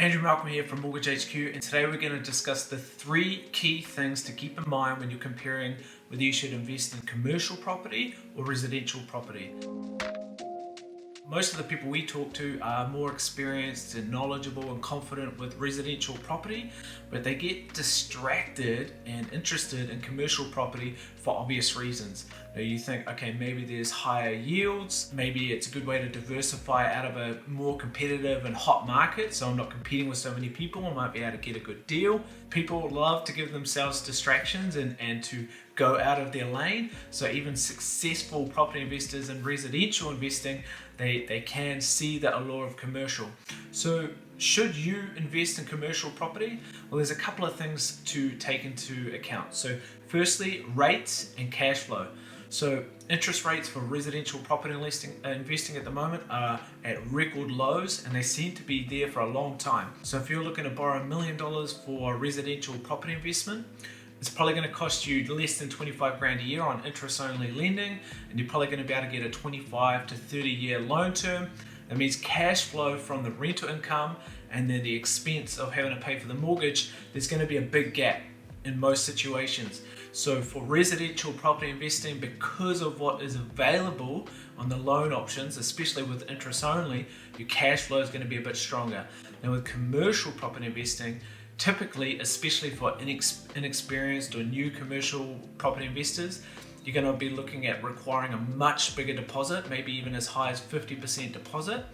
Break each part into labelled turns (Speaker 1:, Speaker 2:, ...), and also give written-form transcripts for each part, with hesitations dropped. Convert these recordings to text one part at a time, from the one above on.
Speaker 1: Andrew Malcolm here from Mortgage HQ, and today we're going to discuss the 3 key things to keep in mind when you're comparing whether you should invest in commercial property or residential property. Most of the people we talk to are more experienced and knowledgeable and confident with residential property, but they get distracted and interested in commercial property for obvious reasons. Now you think, okay, maybe there's higher yields, maybe it's a good way to diversify out of a more competitive and hot market, so I'm not competing with so many people, I might be able to get a good deal. People love to give themselves distractions and to go out of their lane, so even successful property investors in residential investing, they can see the allure of commercial. So should you invest in commercial property? Well, there's a couple of things to take into account. So firstly, rates and cash flow. So interest rates for residential property investing at the moment are at record lows, and they seem to be there for a long time. So if you're looking to borrow $1 million for residential property investment, it's probably going to cost you less than 25 grand a year on interest-only lending, and you're probably going to be able to get a 25 to 30-year loan term. That means cash flow from the rental income and then the expense of having to pay for the mortgage, there's going to be a big gap in most situations. So for residential property investing, because of what is available on the loan options, especially with interest only, your cash flow is going to be a bit stronger. Now with commercial property investing, typically, especially for inexperienced or new commercial property investors, you're going to be looking at requiring a much bigger deposit, maybe even as high as 50% deposit.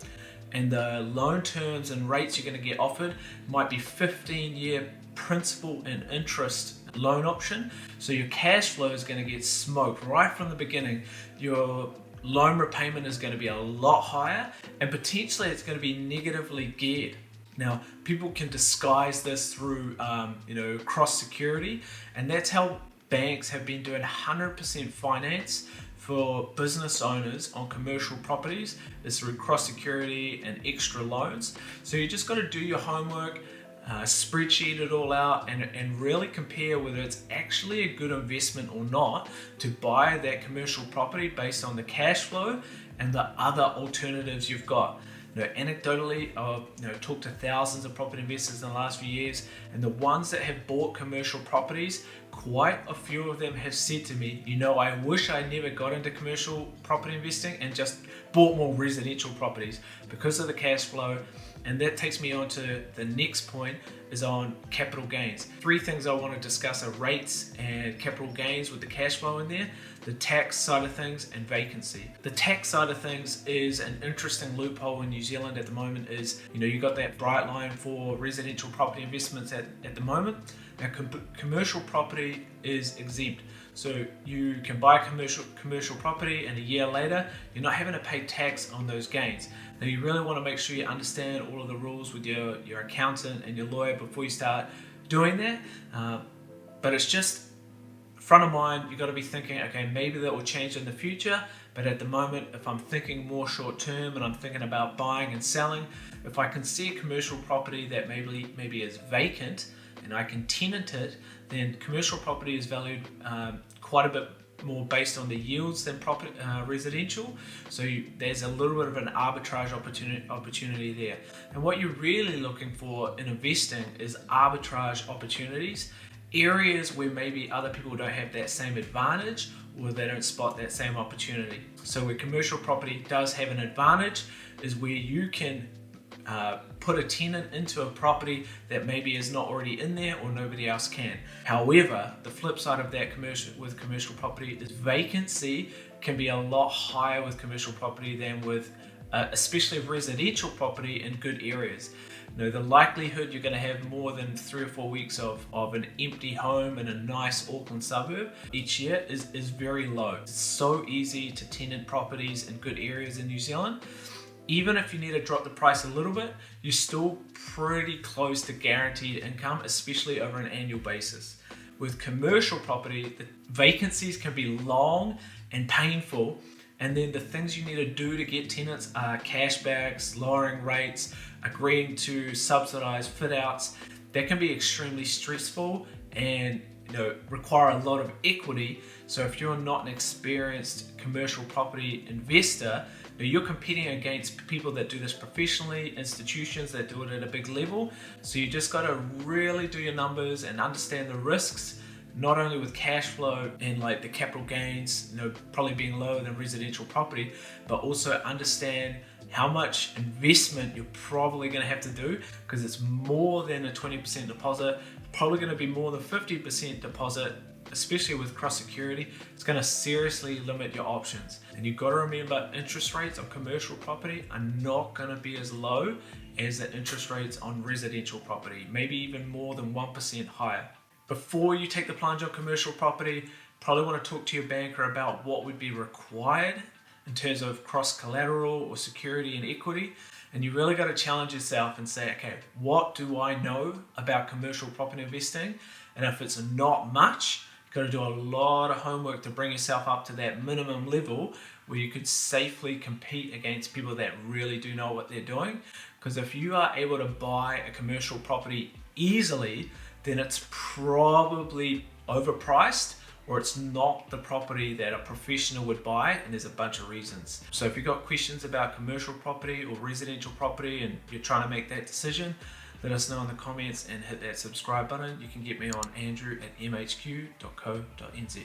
Speaker 1: And the loan terms and rates you're going to get offered might be 15-year principal and interest loan option. So your cash flow is going to get smoked right from the beginning. Your loan repayment is going to be a lot higher, and potentially it's going to be negatively geared. Now, people can disguise this through, cross security, and that's how banks have been doing 100% finance for business owners on commercial properties, is through cross security and extra loans. So you just got to do your homework, spreadsheet it all out, and really compare whether it's actually a good investment or not to buy that commercial property based on the cash flow and the other alternatives you've got. Anecdotally, I've talked to thousands of property investors in the last few years, and the ones that have bought commercial properties, quite a few of them have said to me, I wish I never got into commercial property investing and just bought more residential properties because of the cash flow. And that takes me on to the next point, is on capital gains. 3 things I want to discuss are rates and capital gains with the cash flow in there, the tax side of things, and vacancy. The tax side of things is an interesting loophole in New Zealand at the moment. Is you got that bright line for residential property investments at the moment. Now commercial property is exempt. So you can buy commercial property, and a year later, you're not having to pay tax on those gains. Now you really want to make sure you understand all of the rules with your accountant and your lawyer before you start doing that. But it's just front of mind, you've got to be thinking, okay, maybe that will change in the future, but at the moment, if I'm thinking more short term and I'm thinking about buying and selling, if I can see a commercial property that maybe is vacant and I can tenant it, then commercial property is valued quite a bit more based on the yields than residential. So there's a little bit of an arbitrage opportunity there. And what you're really looking for in investing is arbitrage opportunities, areas where maybe other people don't have that same advantage or they don't spot that same opportunity. So where commercial property does have an advantage is where you can put a tenant into a property that maybe is not already in there or nobody else can. However, the flip side of that with commercial property is vacancy can be a lot higher with commercial property than with especially residential property in good areas. The likelihood you're going to have more than 3 or 4 weeks of an empty home in a nice Auckland suburb each year is very low. It's so easy to tenant properties in good areas in New Zealand. Even if you need to drop the price a little bit, you're still pretty close to guaranteed income, especially over an annual basis. With commercial property, the vacancies can be long and painful, and then the things you need to do to get tenants are cashbacks, lowering rates, agreeing to subsidize fit outs. That can be extremely stressful and require a lot of equity. So if you're not an experienced commercial property investor, Now, you're competing against people that do this professionally, institutions that do it at a big level. So you just got to really do your numbers and understand the risks, not only with cash flow and like the capital gains, probably being lower than residential property, but also understand how much investment you're probably going to have to do, because it's more than a 20% deposit, probably going to be more than 50% deposit, especially with cross security. It's going to seriously limit your options. And you've got to remember, interest rates on commercial property are not going to be as low as the interest rates on residential property, maybe even more than 1% higher. Before you take the plunge on commercial property, probably want to talk to your banker about what would be required in terms of cross collateral or security and equity. And you really got to challenge yourself and say, okay, what do I know about commercial property investing? And if it's not much, you've got to do a lot of homework to bring yourself up to that minimum level where you could safely compete against people that really do know what they're doing. Because if you are able to buy a commercial property easily, then it's probably overpriced, or it's not the property that a professional would buy, and there's a bunch of reasons. So if you've got questions about commercial property or residential property and you're trying to make that decision, let us know in the comments and hit that subscribe button. You can get me on andrew@mhq.co.nz.